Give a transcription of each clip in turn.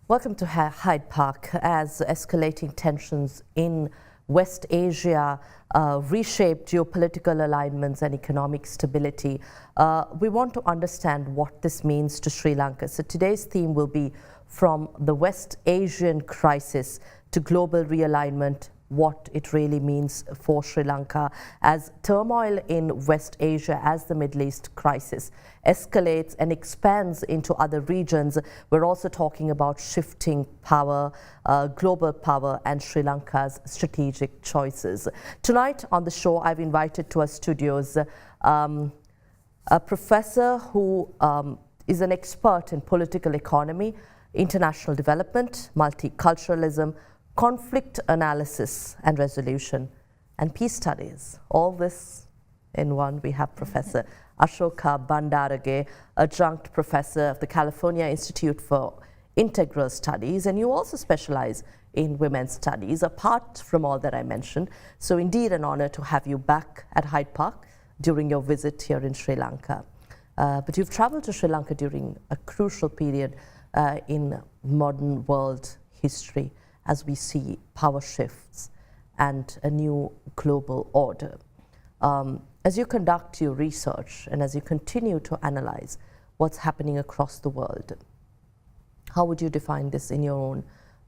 Welcome to Hyde Park. As escalating tensions in West Asia reshape geopolitical alignments and economic stability, we want to understand what this means to Sri Lanka. So today's theme will be from the West Asian crisis to global realignment, what it really means for Sri Lanka as turmoil in West Asia, as the Middle East crisis escalates and expands into other regions. We're also talking about shifting power, global power, and Sri Lanka's strategic choices. Tonight on the show, I've invited to our studios a professor who is an expert in political economy, international development, multiculturalism, conflict analysis and resolution, and peace studies. All this in one. We have Professor Asoka Bandarage, Adjunct Professor of the California Institute for Integral Studies, and you also specialize in women's studies, apart from all that I mentioned. So indeed an honor to have you back at Hyde Park during your visit here in Sri Lanka. But you've traveled to Sri Lanka during a crucial period in modern world history, as we see power shifts and a new global order. As you conduct your research and as you continue to analyze what's happening across the world, how would you define this in your own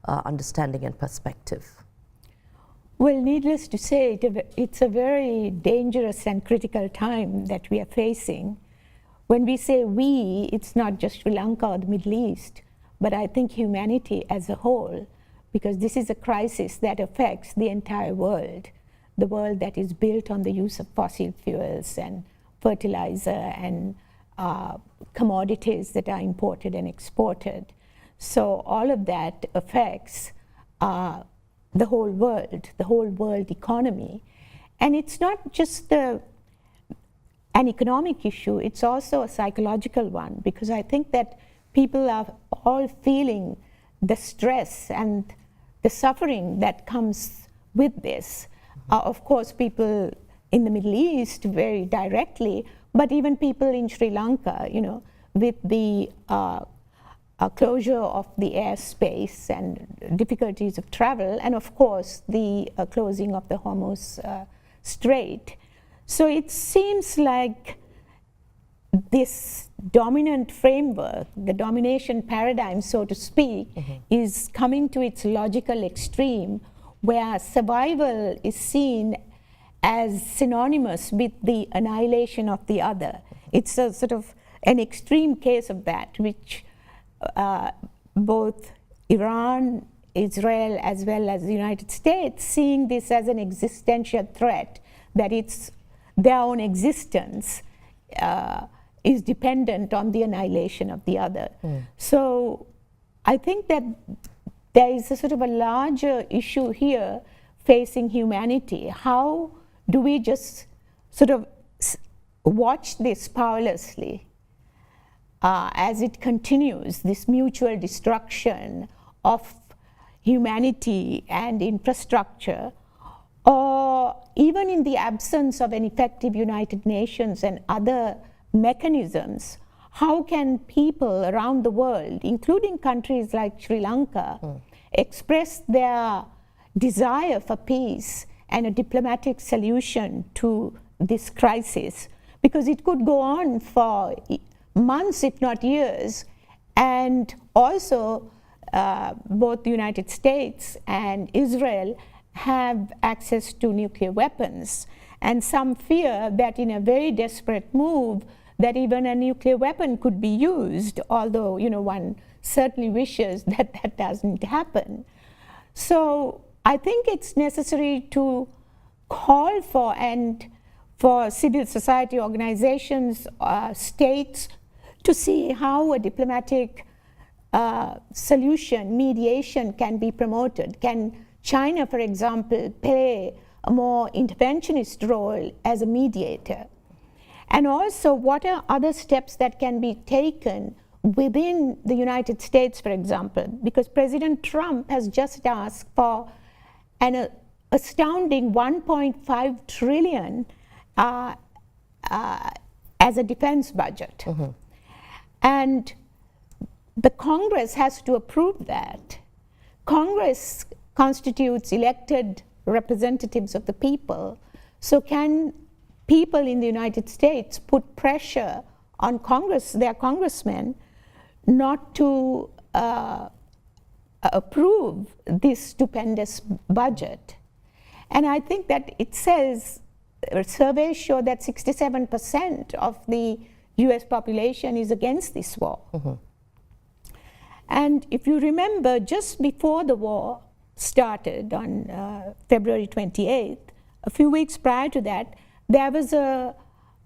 understanding and perspective? Well, needless to say, it's a very dangerous and critical time that we are facing. When we say we, it's not just Sri Lanka or the Middle East, but I think humanity as a whole, because this is a crisis that affects the entire world, the world that is built on the use of fossil fuels and fertilizer and commodities that are imported and exported. So all of that affects the whole world economy. And it's not just an economic issue, it's also a psychological one, because I think that people are all feeling the stress and the suffering that comes with this. Of course, people in the Middle East very directly, but even people in Sri Lanka, you know, with the closure of the airspace and difficulties of travel, and of course the closing of the Hormuz Strait. So it seems like this dominant framework, the domination paradigm, so to speak, is coming to its logical extreme, where survival is seen as synonymous with the annihilation of the other. It's a sort of an extreme case of that, which both Iran, Israel, as well as the United States, seeing this as an existential threat, that it's their own existence is dependent on the annihilation of the other. So I think that there is a sort of a larger issue here facing humanity. How do we just sort of watch this powerlessly as it continues, this mutual destruction of humanity and infrastructure, or even in the absence of an effective United Nations and other mechanisms, how can people around the world, including countries like Sri Lanka, express their desire for peace and a diplomatic solution to this crisis? Because it could go on for months, if not years, and also both the United States and Israel have access to nuclear weapons, and some fear that in a very desperate move that even a nuclear weapon could be used, although, you know, one certainly wishes that that doesn't happen. So I think it's necessary to call for, and for civil society organizations, states, to see how a diplomatic solution, mediation can be promoted. Can China, for example, play a more interventionist role as a mediator? And also, what are other steps that can be taken within the United States, for example? Because President Trump has just asked for an astounding $1.5 trillion as a defense budget. And the Congress has to approve that. Congress constitutes elected representatives of the people. So can people in the United States put pressure on Congress, their congressmen, not to approve this stupendous budget? And I think that it says, surveys show that 67% of the US population is against this war. Mm-hmm. And if you remember, just before the war started on February 28th, a few weeks prior to that, there was a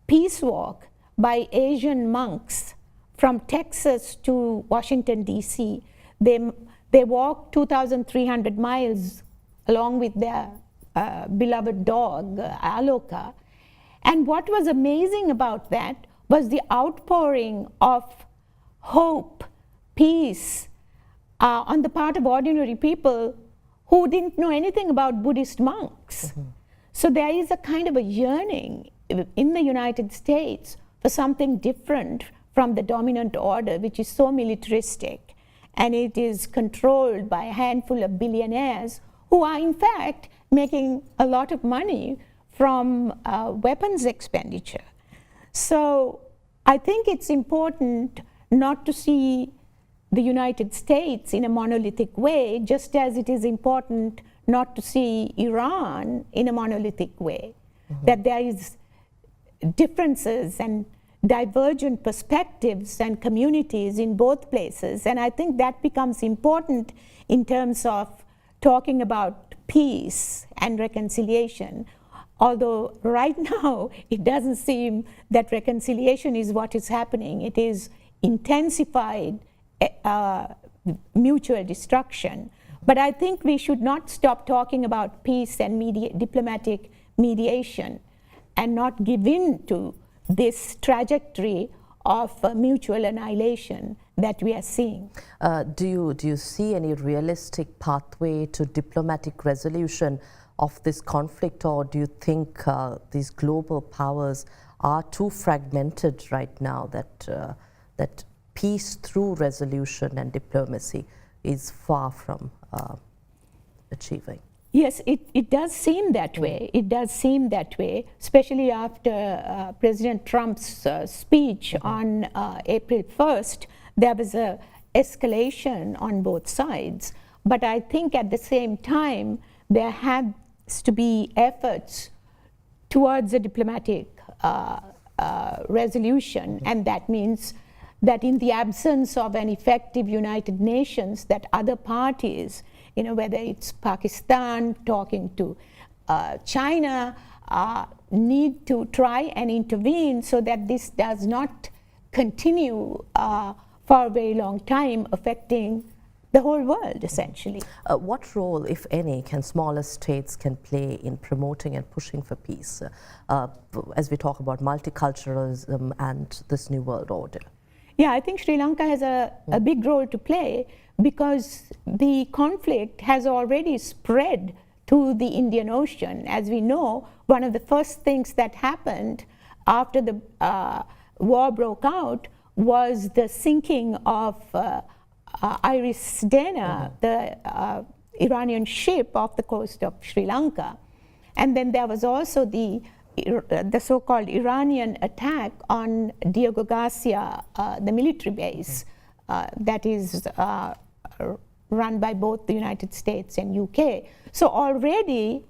peace walk by Asian monks from Texas to Washington, D.C. They walked 2,300 miles along with their beloved dog, Aloka. And what was amazing about that was the outpouring of hope, peace, on the part of ordinary people who didn't know anything about Buddhist monks. Mm-hmm. So there is a kind of a yearning in the United States for something different from the dominant order, which is so militaristic, and it is controlled by a handful of billionaires who are in fact making a lot of money from weapons expenditure. So I think it's important not to see the United States in a monolithic way, just as it is important not to see Iran in a monolithic way. Mm-hmm. That there is differences and divergent perspectives and communities in both places. And I think that becomes important in terms of talking about peace and reconciliation. Although right now it doesn't seem that reconciliation is what is happening. It is intensified mutual destruction. But I think we should not stop talking about peace and diplomatic mediation and not give in to this trajectory of mutual annihilation that we are seeing. Do you see any realistic pathway to diplomatic resolution of this conflict, or do you think these global powers are too fragmented right now that peace through resolution and diplomacy is far from achieving? Yes, it does seem that way. It does seem that way, especially after President Trump's speech on April 1st. There was an escalation on both sides. But I think at the same time, there has to be efforts towards a diplomatic resolution. And that means that in the absence of an effective United Nations, that other parties, whether it's Pakistan talking to China, need to try and intervene so that this does not continue for a very long time, affecting the whole world, essentially. What role, if any, can smaller states can play in promoting and pushing for peace, as we talk about multiculturalism and this new world order? Yeah, I think Sri Lanka has a big role to play, because the conflict has already spread to the Indian Ocean. As we know, one of the first things that happened after the war broke out was the sinking of Iris Dana, the Iranian ship off the coast of Sri Lanka. And then there was also the so-called Iranian attack on Diego Garcia, the military base that is run by both the United States and UK. So already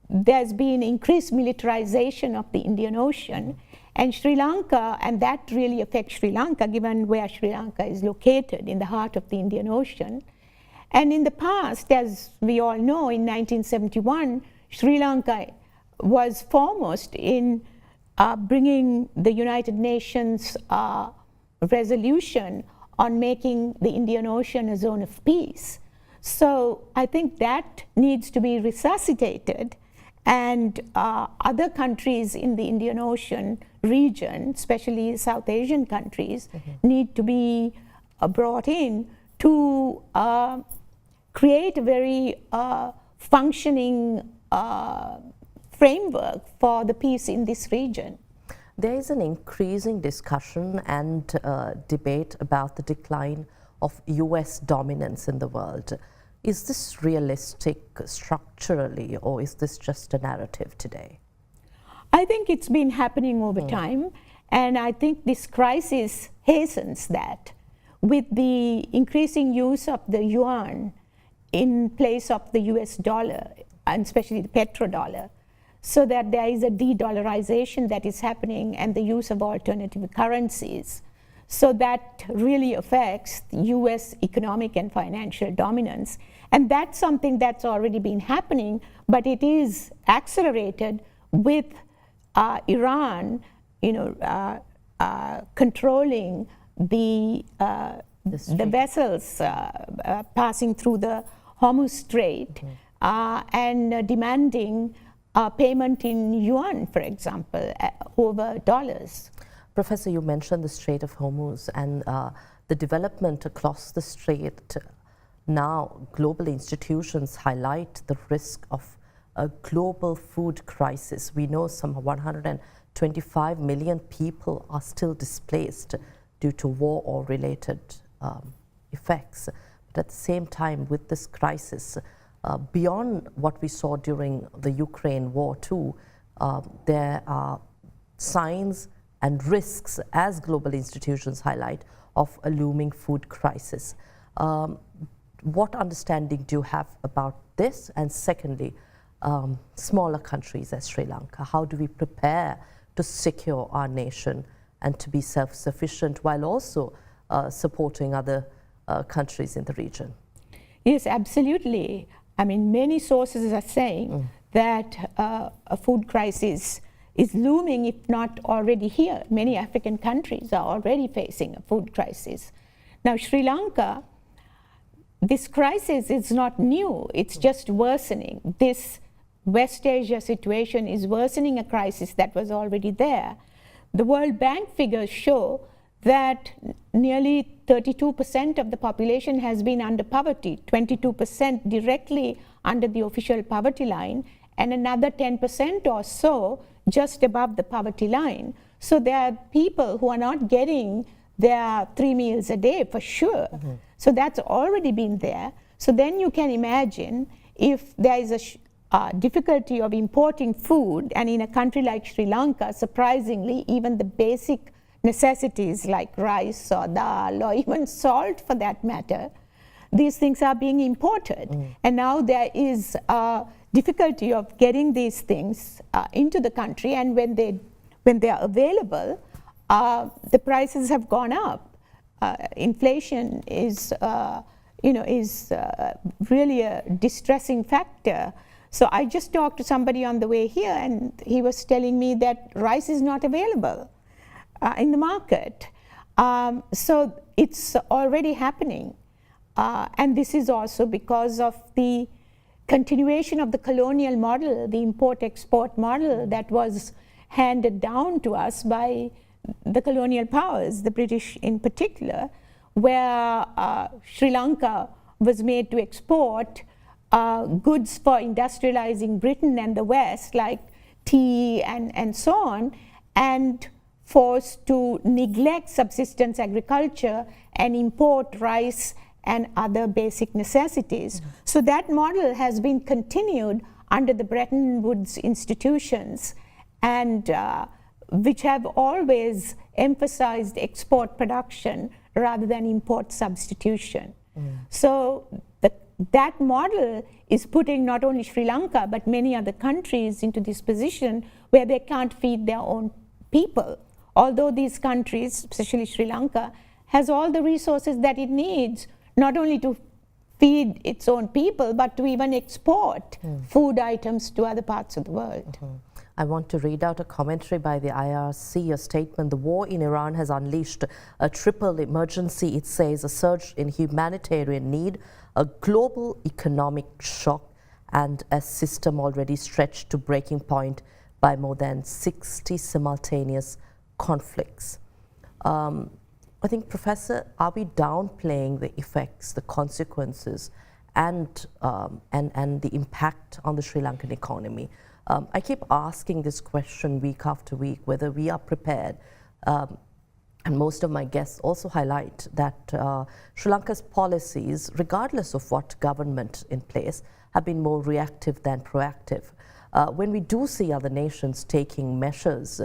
there's been increased militarization of the Indian Ocean, and Sri Lanka, and that really affects Sri Lanka, given where Sri Lanka is located in the heart of the Indian Ocean. And in the past, as we all know, in 1971, Sri Lanka was foremost in bringing the United Nations resolution on making the Indian Ocean a zone of peace. So I think that needs to be resuscitated, and other countries in the Indian Ocean region, especially South Asian countries, need to be brought in to create a very functioning framework for the peace in this region. There is an increasing discussion and debate about the decline of US dominance in the world. Is this realistic structurally, or is this just a narrative today? I think it's been happening over time, and I think this crisis hastens that with the increasing use of the yuan in place of the US dollar, and especially the petrodollar, so that there is a de-dollarization that is happening and the use of alternative currencies. So that really affects US economic and financial dominance. And that's something that's already been happening, but it is accelerated with Iran, controlling the vessels passing through the Hormuz Strait, and demanding payment in yuan, for example, over dollars. Professor, you mentioned the Strait of Hormuz and the development across the strait. Now, global institutions highlight the risk of a global food crisis. We know some 125 million people are still displaced due to war or related effects. But at the same time, with this crisis, beyond what we saw during the Ukraine war too, there are signs and risks, as global institutions highlight, of a looming food crisis. What understanding do you have about this? And secondly, smaller countries as Sri Lanka, how do we prepare to secure our nation and to be self-sufficient while also supporting other countries in the region? Yes, absolutely. I mean, many sources are saying that a food crisis is looming, if not already here. Many African countries are already facing a food crisis. Now, Sri Lanka, this crisis is not new, it's just worsening. This West Asia situation is worsening a crisis that was already there. The World Bank figures show that nearly 32% of the population has been under poverty, 22% directly under the official poverty line, and another 10% or so just above the poverty line. So there are people who are not getting their 3 meals a day for sure. So that's already been there. So then you can imagine if there is a difficulty of importing food, and in a country like Sri Lanka, surprisingly, even the basic necessities like rice or dal or even salt for that matter, these things are being imported. And now there is a difficulty of getting these things into the country, and when they are available, the prices have gone up. Inflation is really a distressing factor. So I just talked to somebody on the way here, and he was telling me that rice is not available in the market. So it's already happening. And this is also because of the continuation of the colonial model, the import-export model that was handed down to us by the colonial powers, the British in particular, where Sri Lanka was made to export goods for industrializing Britain and the West, like tea and so on, and forced to neglect subsistence agriculture and import rice and other basic necessities. So that model has been continued under the Bretton Woods institutions, and which have always emphasized export production rather than import substitution. So that model is putting not only Sri Lanka but many other countries into this position where they can't feed their own people. Although these countries, especially Sri Lanka, has all the resources that it needs, not only to feed its own people, but to even export food items to other parts of the world. I want to read out a commentary by the IRC, a statement. The war in Iran has unleashed a triple emergency. It says a surge in humanitarian need, a global economic shock, and a system already stretched to breaking point by more than 60 simultaneous conflicts. I think, Professor, are we downplaying the effects, the consequences, and the impact on the Sri Lankan economy? I keep asking this question week after week, whether we are prepared. And most of my guests also highlight that Sri Lanka's policies, regardless of what government in place, have been more reactive than proactive. When we do see other nations taking measures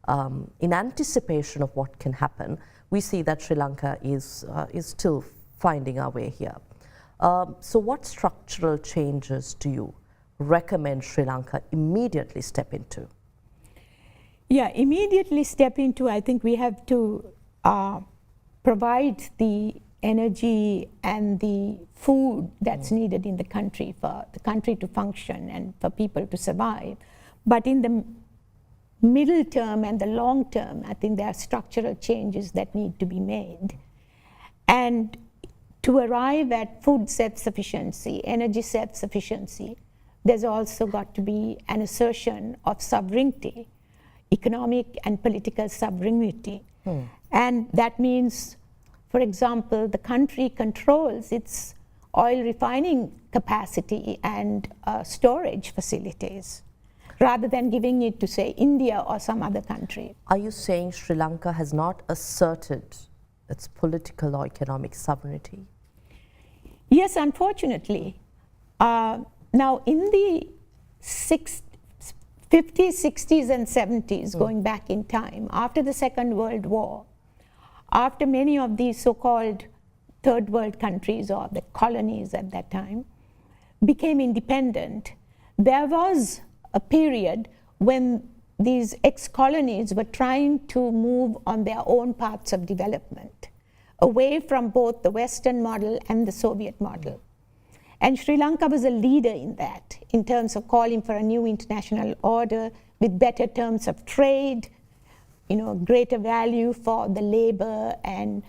in anticipation of what can happen, we see that Sri Lanka is still finding our way here. So what structural changes do you recommend Sri Lanka immediately step into? Yeah, immediately step into, I think we have to provide the energy and the food that's needed in the country for the country to function and for people to survive. But in the middle term and the long term, I think there are structural changes that need to be made. And to arrive at food self-sufficiency, energy self-sufficiency, there's also got to be an assertion of sovereignty, economic and political sovereignty. And that means, for example, the country controls its oil refining capacity and storage facilities, rather than giving it to, say, India or some other country. Are you saying Sri Lanka has not asserted its political or economic sovereignty? Yes, unfortunately. Now, in the 50s, 60s, and 70s, going back in time, after the Second World War, after many of these so-called third world countries, or the colonies at that time, became independent, there was a period when these ex-colonies were trying to move on their own paths of development, away from both the Western model and the Soviet model. And Sri Lanka was a leader in that, in terms of calling for a new international order with better terms of trade, greater value for the labor and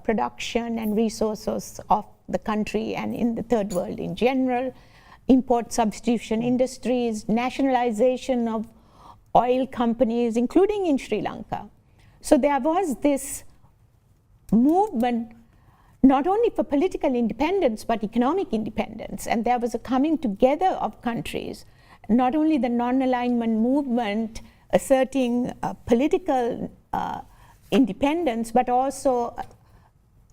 production and resources of the country and in the third world in general, import substitution industries, nationalization of oil companies, including in Sri Lanka. So there was this movement not only for political independence, but economic independence. And there was a coming together of countries, not only the non-alignment movement asserting political independence, but also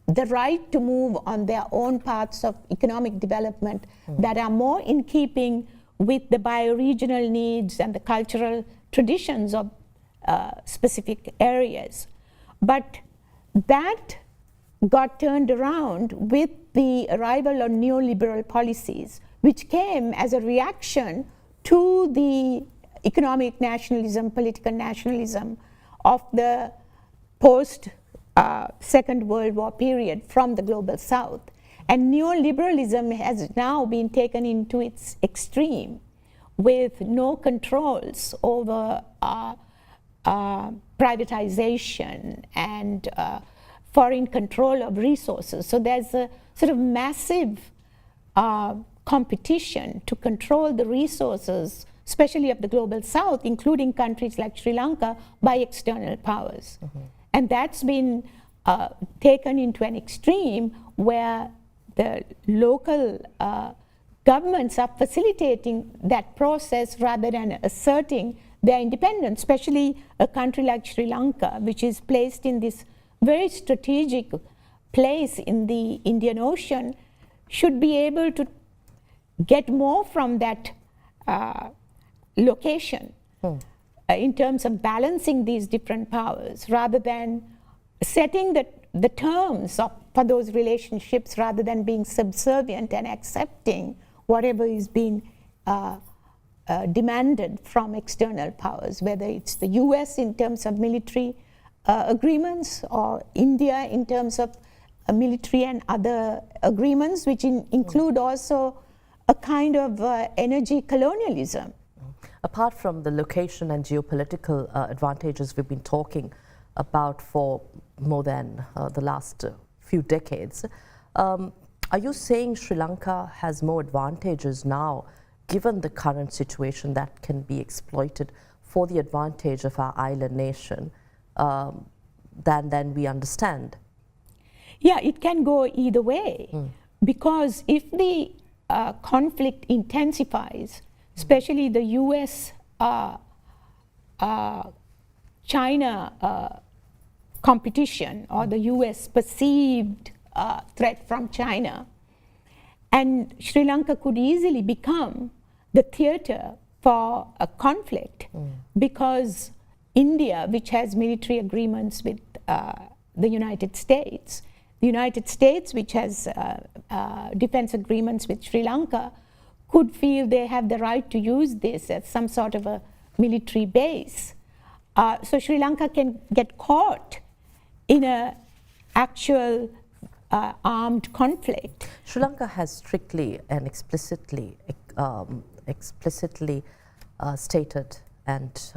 the right to move on their own paths of economic development that are more in keeping with the bioregional needs and the cultural traditions of specific areas. But that got turned around with the arrival of neoliberal policies, which came as a reaction to the economic nationalism, political nationalism of the post Second World War period from the global South. And neoliberalism has now been taken into its extreme, with no controls over privatization and foreign control of resources. So there's a sort of massive competition to control the resources, especially of the global South, including countries like Sri Lanka, by external powers. And that's been taken into an extreme where the local governments are facilitating that process rather than asserting their independence, especially a country like Sri Lanka, which is placed in this very strategic place in the Indian Ocean, should be able to get more from that location in terms of balancing these different powers, rather than setting the terms for those relationships, rather than being subservient and accepting whatever is being demanded from external powers, whether it's the US in terms of military agreements, or India in terms of military and other agreements, which include also a kind of energy colonialism. Apart from the location and geopolitical advantages we've been talking about for more than the last few decades, are you saying Sri Lanka has more advantages now, given the current situation, that can be exploited for the advantage of our island nation than we understand? Yeah, it can go either way, because if the conflict intensifies, especially the US China competition, or the US perceived threat from China. And Sri Lanka could easily become the theater for a conflict because India, which has military agreements with the United States, which has defense agreements with Sri Lanka, could feel they have the right to use this as some sort of a military base. So Sri Lanka can get caught in an actual armed conflict. Sri Lanka has strictly and explicitly stated and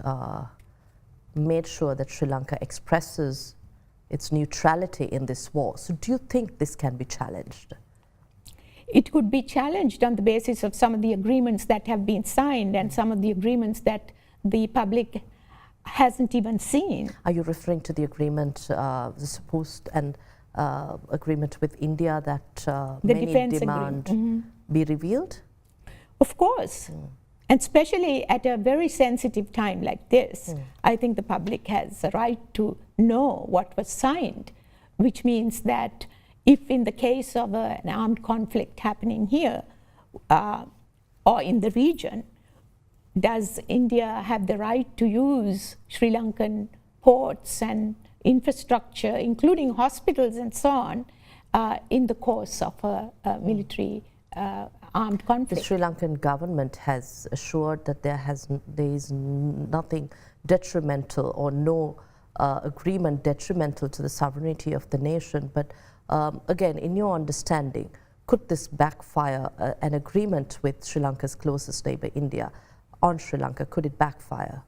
made sure that Sri Lanka expresses its neutrality in this war. So do you think this can be challenged? It could be challenged on the basis of some of the agreements that have been signed and some of the agreements that the public hasn't even seen. Are you referring to the agreement, the supposed agreement with India that many demand be revealed? Of course. And especially at a very sensitive time like this, I think the public has a right to know what was signed, which means that if in the case of an armed conflict happening here or in the region, does India have the right to use Sri Lankan ports and infrastructure, including hospitals and so on, in the course of a military armed conflict? The Sri Lankan government has assured that there is nothing detrimental or no agreement detrimental to the sovereignty of the nation. But again, in your understanding, could this backfire, an agreement with Sri Lanka's closest neighbor, India, on Sri Lanka, could it backfire?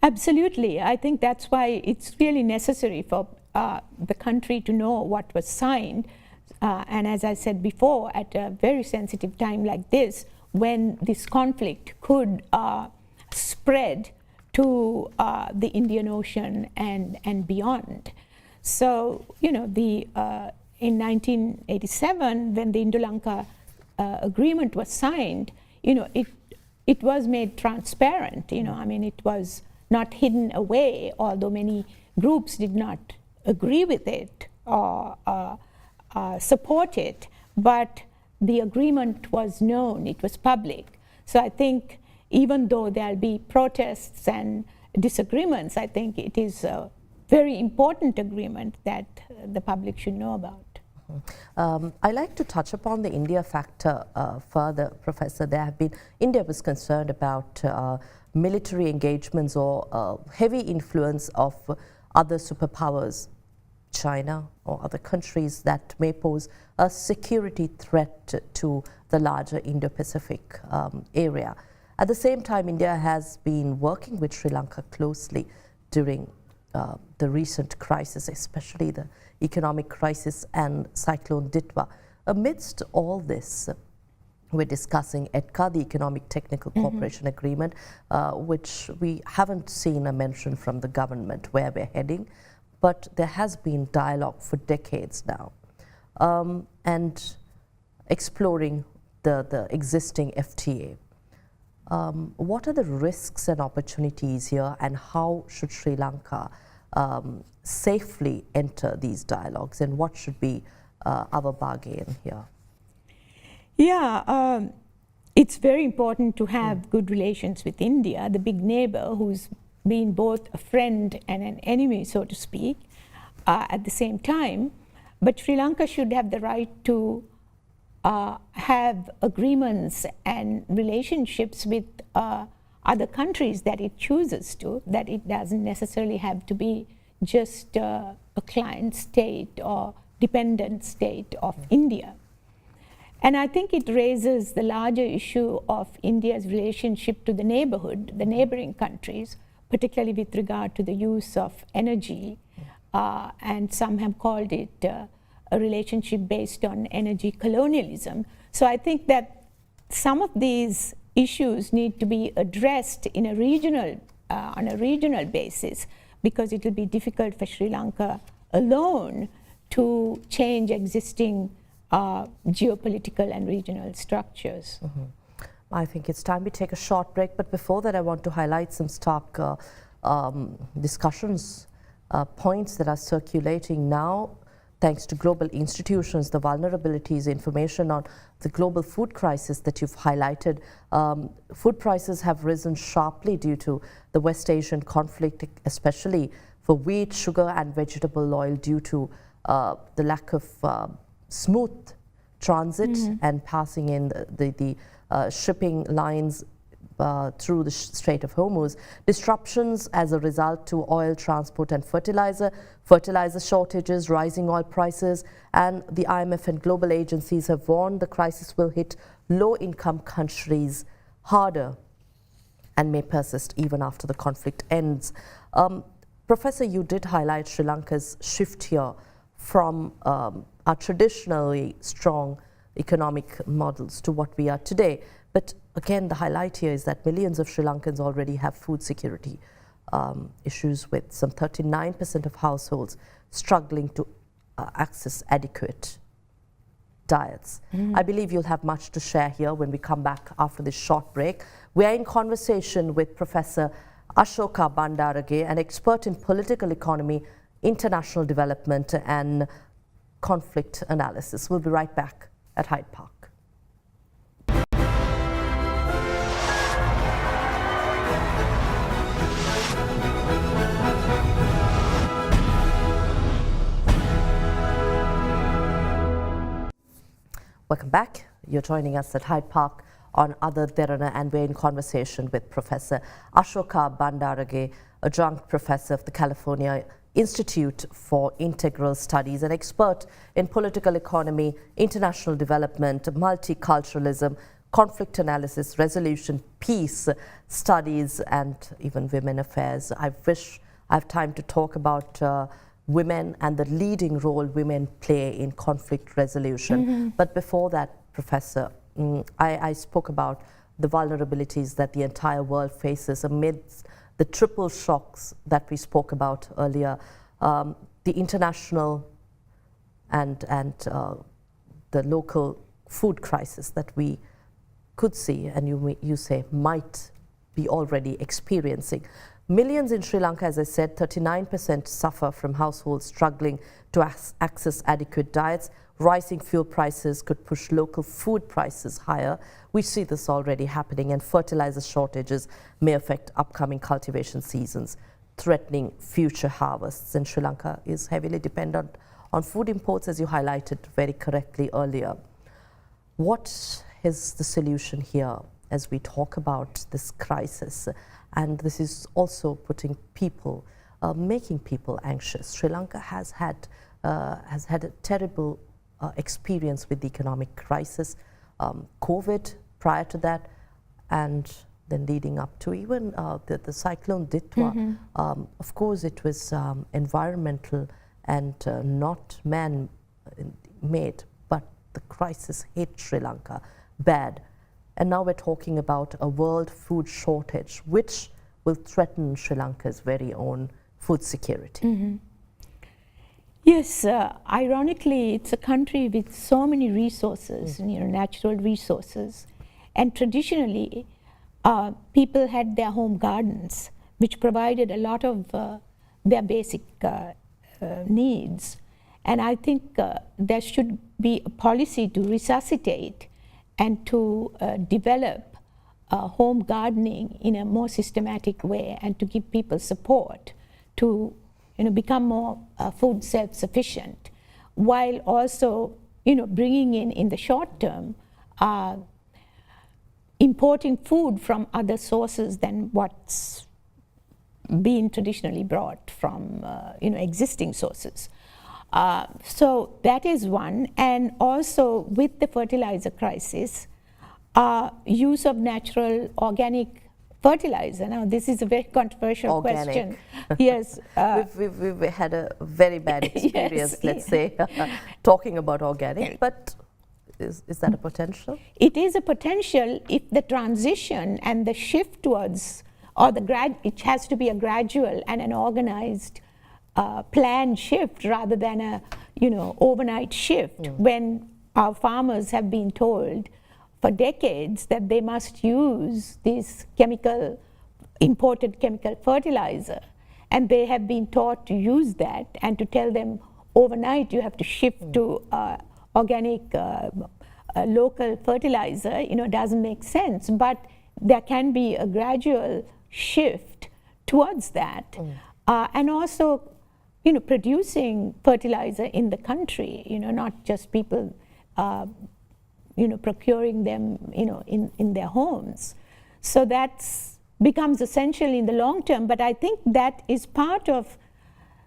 Absolutely. I think that's why it's really necessary for the country to know what was signed. And as I said before, at a very sensitive time like this, when this conflict could spread to the Indian Ocean and beyond. So, you know, in 1987, when the Indo-Lanka agreement was signed, you know, it was made transparent. You know, I mean, it was not hidden away, although many groups did not agree with it or support it, but the agreement was known, it was public. So I think even though there'll be protests and disagreements, I think it is a very important agreement that the public should know about. I'd like to touch upon the India factor further, Professor. India was concerned about military engagements or heavy influence of other superpowers, China or other countries that may pose a security threat to the larger Indo-Pacific area. At the same time, India has been working with Sri Lanka closely during the recent crisis, especially the economic crisis and Cyclone Ditwa. Amidst all this, we're discussing ETCA, the Economic Technical Cooperation Agreement, which we haven't seen a mention from the government where we're heading, but there has been dialogue for decades now, and exploring the existing FTA. What are the risks and opportunities here, and how should Sri Lanka safely enter these dialogues, and what should be our bargain here? Yeah, it's very important to have good relations with India, the big neighbor who's been both a friend and an enemy, so to speak, at the same time. But Sri Lanka should have the right to have agreements and relationships with other countries that it chooses to, that it doesn't necessarily have to be just a client state or dependent state of India. And I think it raises the larger issue of India's relationship to the neighborhood, the neighboring countries, particularly with regard to the use of energy. And some have called it a relationship based on energy colonialism. So I think that some of these issues need to be addressed in a regional, on a regional basis, because it will be difficult for Sri Lanka alone to change existing geopolitical and regional structures. I think it's time we take a short break, but before that I want to highlight some stark discussions, points that are circulating now thanks to global institutions, the vulnerabilities, information on the global food crisis that you've highlighted. Food prices have risen sharply due to the West Asian conflict, especially for wheat, sugar and vegetable oil, due to the lack of smooth transit and passing in the shipping lines through the Strait of Hormuz, disruptions as a result to oil transport and fertilizer shortages, rising oil prices, and the IMF and global agencies have warned the crisis will hit low-income countries harder and may persist even after the conflict ends. Professor, you did highlight Sri Lanka's shift here from our traditionally strong economic models to what we are today. But again, the highlight here is that millions of Sri Lankans already have food security issues, with some 39% of households struggling to access adequate diets. I believe you'll have much to share here when we come back after this short break. We are in conversation with Professor Asoka Bandarage, an expert in political economy, international development and conflict analysis. We'll be right back at Hyde Park. Welcome back. You're joining us at Hyde Park on Other Derana, and we're in conversation with Professor Asoka Bandarage, Adjunct Professor of the California Institute for Integral Studies, an expert in political economy, international development, multiculturalism, conflict analysis, resolution, peace studies, and even women affairs. I wish I have time to talk about women and the leading role women play in conflict resolution. But before that, Professor, I spoke about the vulnerabilities that the entire world faces amidst the triple shocks that we spoke about earlier, the international and the local food crisis that we could see, and you say might be already experiencing. Millions in Sri Lanka, as I said, 39% suffer from households struggling to access adequate diets. Rising fuel prices could push local food prices higher. We see this already happening, and fertilizer shortages may affect upcoming cultivation seasons, threatening future harvests. And Sri Lanka is heavily dependent on food imports, as you highlighted very correctly earlier. What is the solution here as we talk about this crisis? And this is also putting people, making people anxious. Sri Lanka has had a terrible experience with the economic crisis, COVID prior to that, and then leading up to even the cyclone Ditwa. Of course, it was environmental and not man-made, but the crisis hit Sri Lanka bad. And now we're talking about a world food shortage, which will threaten Sri Lanka's very own food security. Yes, ironically, it's a country with so many resources, natural resources. And traditionally, people had their home gardens, which provided a lot of their basic needs. And I think there should be a policy to resuscitate and to develop home gardening in a more systematic way, and to give people support to become more food self-sufficient, while also bringing in the short term importing food from other sources than what's been traditionally brought from existing sources. So that is one. And also with the fertilizer crisis, use of natural organic fertilizer. Now, this is a very controversial question. Yes. We've had a very bad experience, let's say, talking about organic, but is that a potential? It is a potential if the transition and the shift towards, or it has to be a gradual and an organized planned shift rather than a overnight shift. When our farmers have been told for decades that they must use this imported chemical fertilizer, and they have been taught to use that, and to tell them overnight you have to shift to organic local fertilizer, doesn't make sense. But there can be a gradual shift towards that, and also producing fertilizer in the country, not just people procuring them in their homes. So that's becomes essential in the long term, but I think that is part of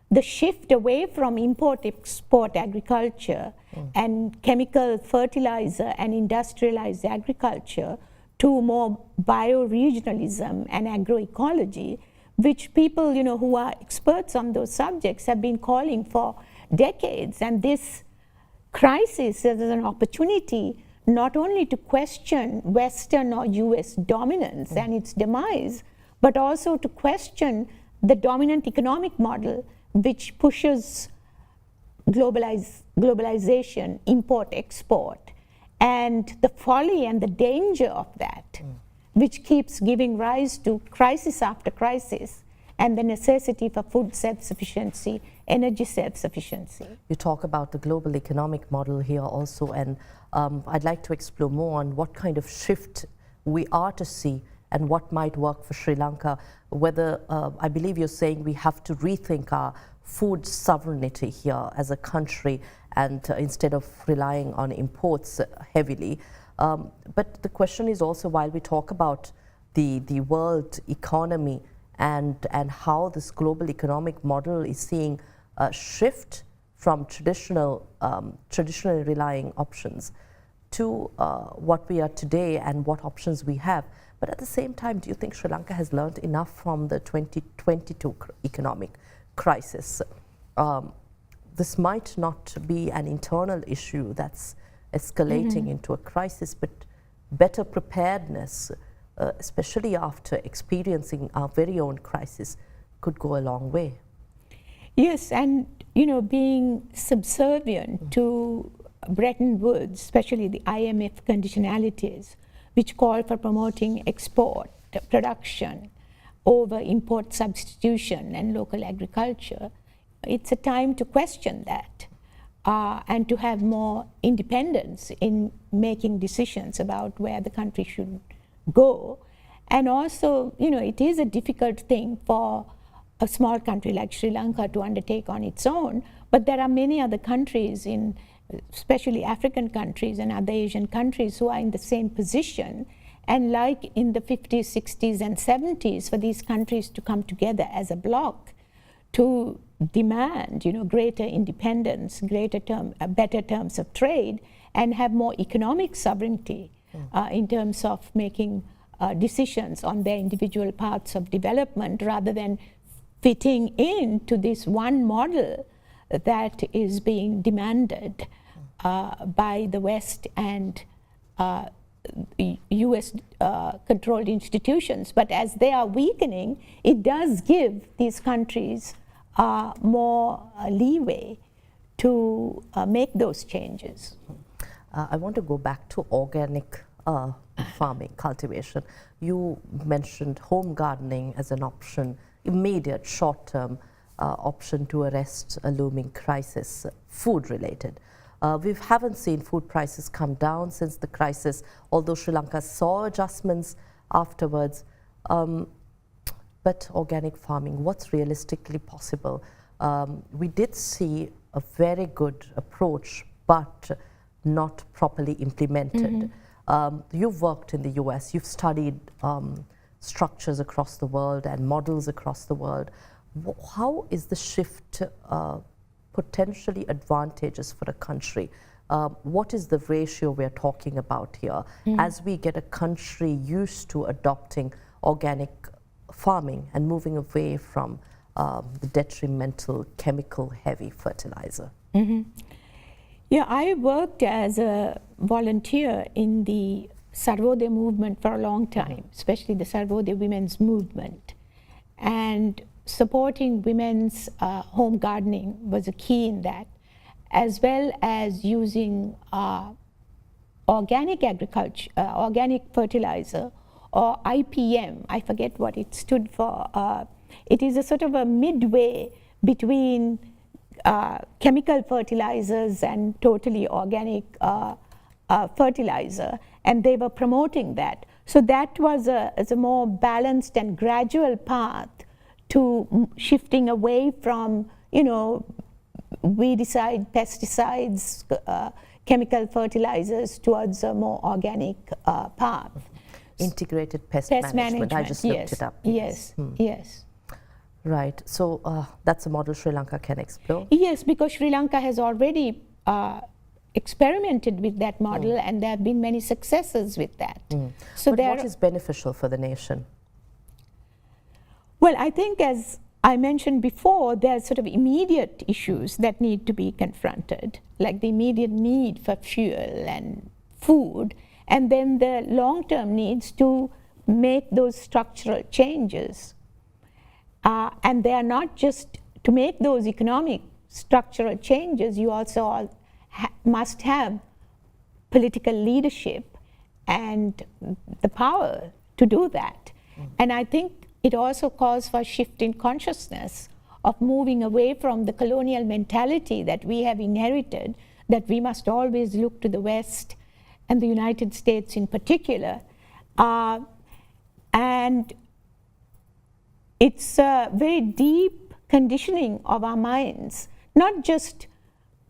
the shift away from import-export agriculture and chemical fertilizer and industrialized agriculture to more bioregionalism and agroecology, which people who are experts on those subjects have been calling for decades. And this crisis is an opportunity not only to question Western or US dominance and its demise, but also to question the dominant economic model which pushes globalization, import-export, and the folly and the danger of that, which keeps giving rise to crisis after crisis, and the necessity for food self-sufficiency, energy self-sufficiency. You talk about the global economic model here also, and I'd like to explore more on what kind of shift we are to see and what might work for Sri Lanka, whether, I believe you're saying we have to rethink our food sovereignty here as a country, and instead of relying on imports heavily. But the question is also, while we talk about the world economy and how this global economic model is seeing a shift from traditionally relying options to what we are today and what options we have. But at the same time, do you think Sri Lanka has learned enough from the 2022 economic crisis? This might not be an internal issue that's escalating into a crisis, but better preparedness, especially after experiencing our very own crisis, could go a long way. Yes, and being subservient to Bretton Woods, especially the IMF conditionalities, which call for promoting export production over import substitution and local agriculture, it's a time to question that and to have more independence in making decisions about where the country should go. And also, it is a difficult thing for a small country like Sri Lanka to undertake on its own, but there are many other countries, especially African countries and other Asian countries, who are in the same position. And like in the 50s, 60s, and 70s, for these countries to come together as a bloc to demand, greater independence, better terms of trade, and have more economic sovereignty in terms of making decisions on their individual paths of development, rather than fitting into this one model that is being demanded by the West and US controlled institutions. But as they are weakening, it does give these countries more leeway to make those changes. I want to go back to organic farming, cultivation. You mentioned home gardening as an option, immediate short-term option to arrest a looming crisis, food-related. We haven't seen food prices come down since the crisis, although Sri Lanka saw adjustments afterwards. But organic farming, what's realistically possible? We did see a very good approach, but not properly implemented. You've worked in the US, you've studied structures across the world and models across the world. How is the shift potentially advantageous for a country? What is the ratio we're talking about here as we get a country used to adopting organic farming and moving away from the detrimental chemical-heavy fertilizer? Yeah, I worked as a volunteer in the Sarvodaya movement for a long time, especially the Sarvodaya women's movement. And supporting women's home gardening was a key in that, as well as using organic agriculture, organic fertilizer, or IPM, I forget what it stood for. It is a sort of a midway between chemical fertilizers and totally organic fertilizer, and they were promoting that. So that was a more balanced and gradual path to shifting away from, weedicide, pesticides, chemical fertilizers towards a more organic path. Integrated pest management. I just looked it up. Yes, yes. Right. So that's a model Sri Lanka can explore? Yes, because Sri Lanka has already experimented with that model, and there have been many successes with that. So but what is beneficial for the nation? Well, I think, as I mentioned before, there are sort of immediate issues that need to be confronted, like the immediate need for fuel and food, and then the long-term needs to make those structural changes. And they are not just to make those economic structural changes, you also must have political leadership and the power to do that. And I think it also calls for a shift in consciousness of moving away from the colonial mentality that we have inherited, that we must always look to the West and the United States in particular. And it's a very deep conditioning of our minds, not just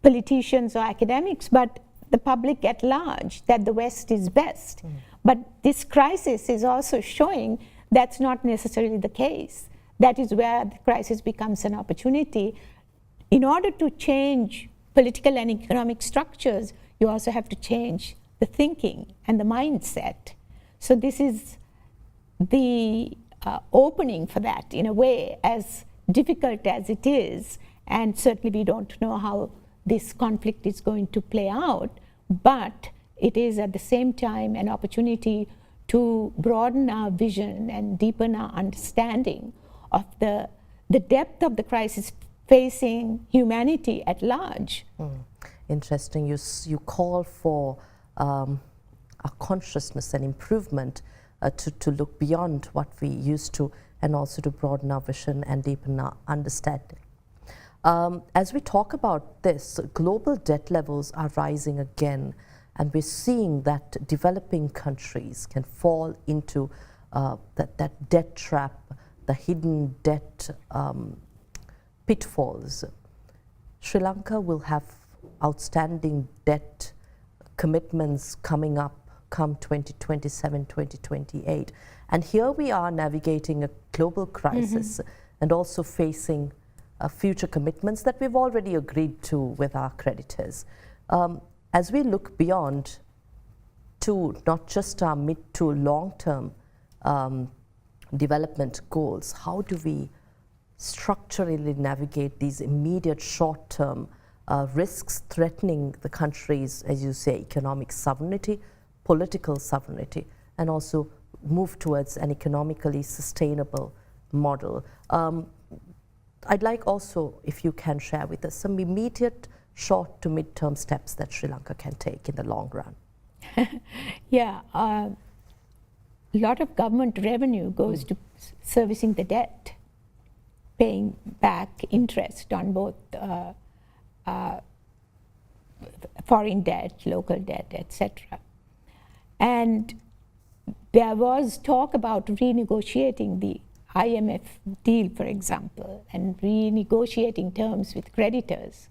politicians or academics, but the public at large, that the West is best. But this crisis is also showing that's not necessarily the case. That is where the crisis becomes an opportunity. In order to change political and economic structures, you also have to change the thinking and the mindset. So this is the opening for that, in a way, as difficult as it is, and certainly we don't know how this conflict is going to play out, but it is at the same time an opportunity to broaden our vision and deepen our understanding of the depth of the crisis facing humanity at large. Interesting. You call for a consciousness and improvement to look beyond what we used to, and also to broaden our vision and deepen our understanding. As we talk about this, global debt levels are rising again, and we're seeing that developing countries can fall into that debt trap, the hidden debt pitfalls. Sri Lanka will have outstanding debt commitments coming up come 2027, 2028. And here we are navigating a global crisis and also facing future commitments that we've already agreed to with our creditors. As we look beyond to not just our mid to long-term development goals, how do we structurally navigate these immediate short-term risks threatening the country's, as you say, economic sovereignty, political sovereignty, and also move towards an economically sustainable model? I'd like also, if you can share with us, some immediate short to mid-term steps that Sri Lanka can take in the long run. Yeah, a lot of government revenue goes to servicing the debt, paying back interest on both foreign debt, local debt, etc. And there was talk about renegotiating the IMF deal, for example, and renegotiating terms with creditors.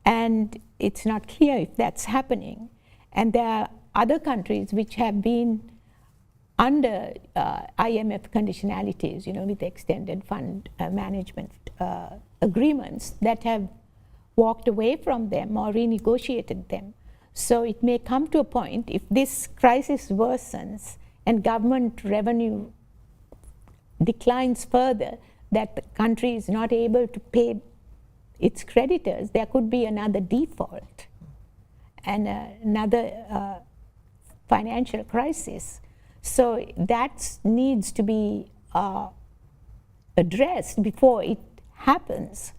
And it's not clear if that's happening. And there are other countries which have been under IMF conditionalities, with extended fund management agreements, that have walked away from them or renegotiated them. So it may come to a point, if this crisis worsens and government revenue declines further, that the country is not able to pay its creditors, there could be another default and another financial crisis. So that needs to be addressed before it happens.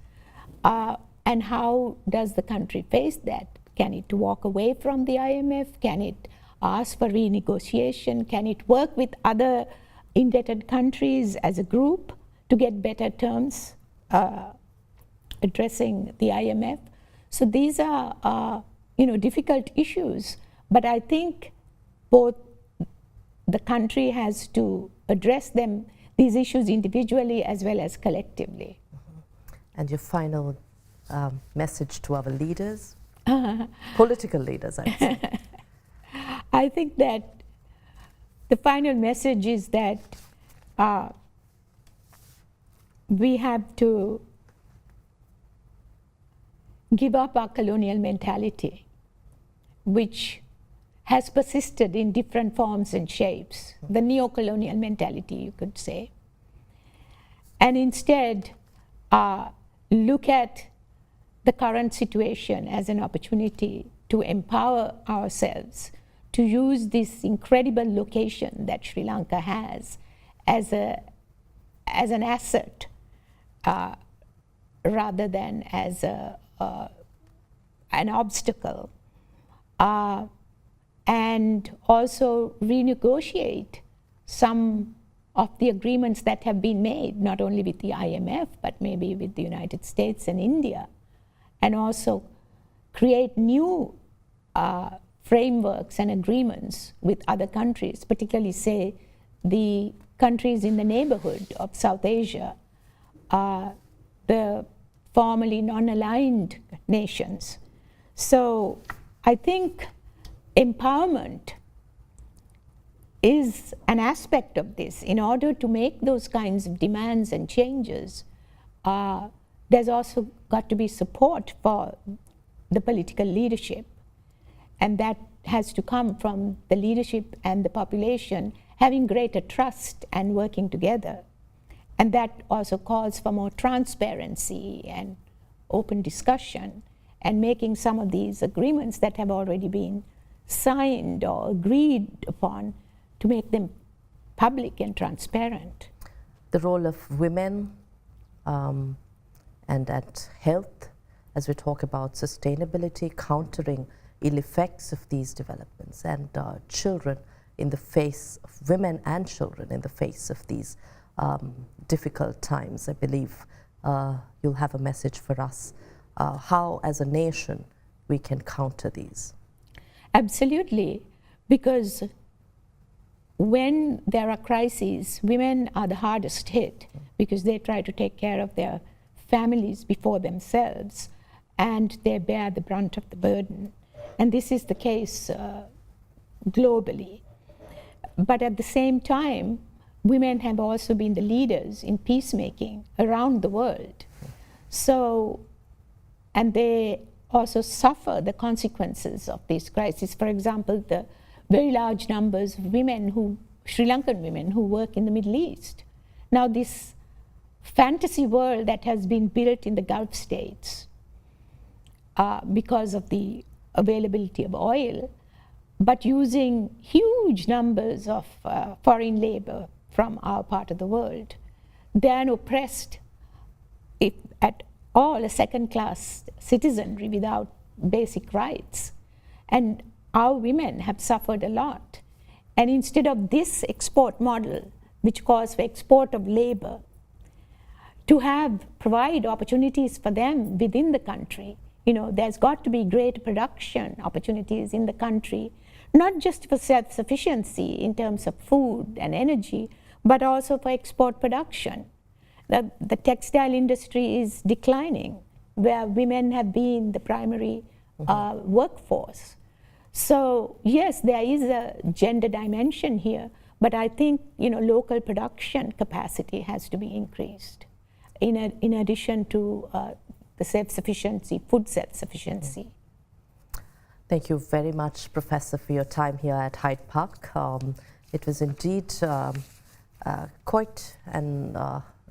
And how does the country face that? Can it walk away from the IMF? Can it ask for renegotiation? Can it work with other indebted countries as a group to get better terms addressing the IMF? So these are difficult issues, but I think both the country has to address these issues individually as well as collectively. And your final message to our leaders, political leaders, I'd say. I think that the final message is that we have to give up our colonial mentality, which has persisted in different forms and shapes, the neo-colonial mentality, you could say, and instead look at the current situation as an opportunity to empower ourselves, to use this incredible location that Sri Lanka has as an asset rather than as an obstacle, and also renegotiate some of the agreements that have been made, not only with the IMF, but maybe with the United States and India, and also create new frameworks and agreements with other countries, particularly, say, the countries in the neighborhood of South Asia, the formerly non-aligned nations. So I think empowerment is an aspect of this. In order to make those kinds of demands and changes, there's also got to be support for the political leadership. And that has to come from the leadership and the population having greater trust and working together. And that also calls for more transparency and open discussion and making some of these agreements that have already been signed or agreed upon to make them public and transparent. The role of women and at health, as we talk about sustainability, countering ill effects of these developments, and children in the face of women and children in the face of these difficult times. I believe you'll have a message for us, how as a nation we can counter these. Absolutely, because when there are crises, women are the hardest hit because they try to take care of their families before themselves, and they bear the brunt of the burden. And this is the case globally. But at the same time, women have also been the leaders in peacemaking around the world. So, and they also suffer the consequences of these crises. For example, the very large numbers of women Sri Lankan women who work in the Middle East. Now this fantasy world that has been built in the Gulf states because of the availability of oil, but using huge numbers of foreign labor from our part of the world. They are oppressed, if at all, a second-class citizenry without basic rights. And our women have suffered a lot. And instead of this export model, which calls for export of labor, to provide opportunities for them within the country. There's got to be great production opportunities in the country, not just for self-sufficiency in terms of food and energy, but also for export production. The textile industry is declining, where women have been the primary workforce. So yes, there is a gender dimension here, but I think local production capacity has to be increased in addition to the self-sufficiency, food self-sufficiency. Thank you very much, Professor, for your time here at Hyde Park. It was indeed quite an,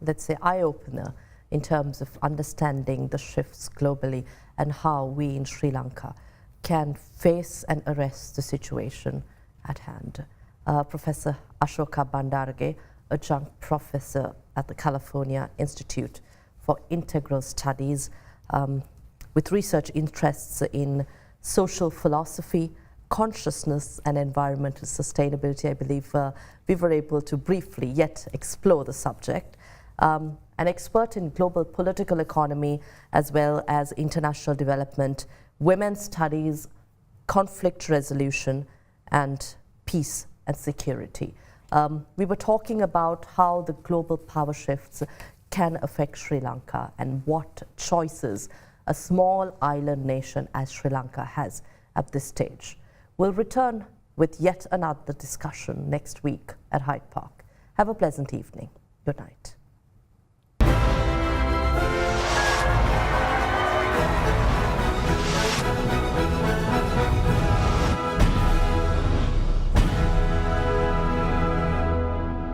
let's say, eye-opener in terms of understanding the shifts globally and how we in Sri Lanka can face and arrest the situation at hand. Professor Asoka Bandarage, Adjunct Professor at the California Institute for Integral Studies, with research interests in social philosophy, consciousness and environmental sustainability. I believe we were able to briefly yet explore the subject. An expert in global political economy as well as international development, women's studies, conflict resolution and peace and security. We were talking about how the global power shifts can affect Sri Lanka and what choices a small island nation as Sri Lanka has at this stage. We'll return with yet another discussion next week at Hyde Park. Have a pleasant evening. Good night.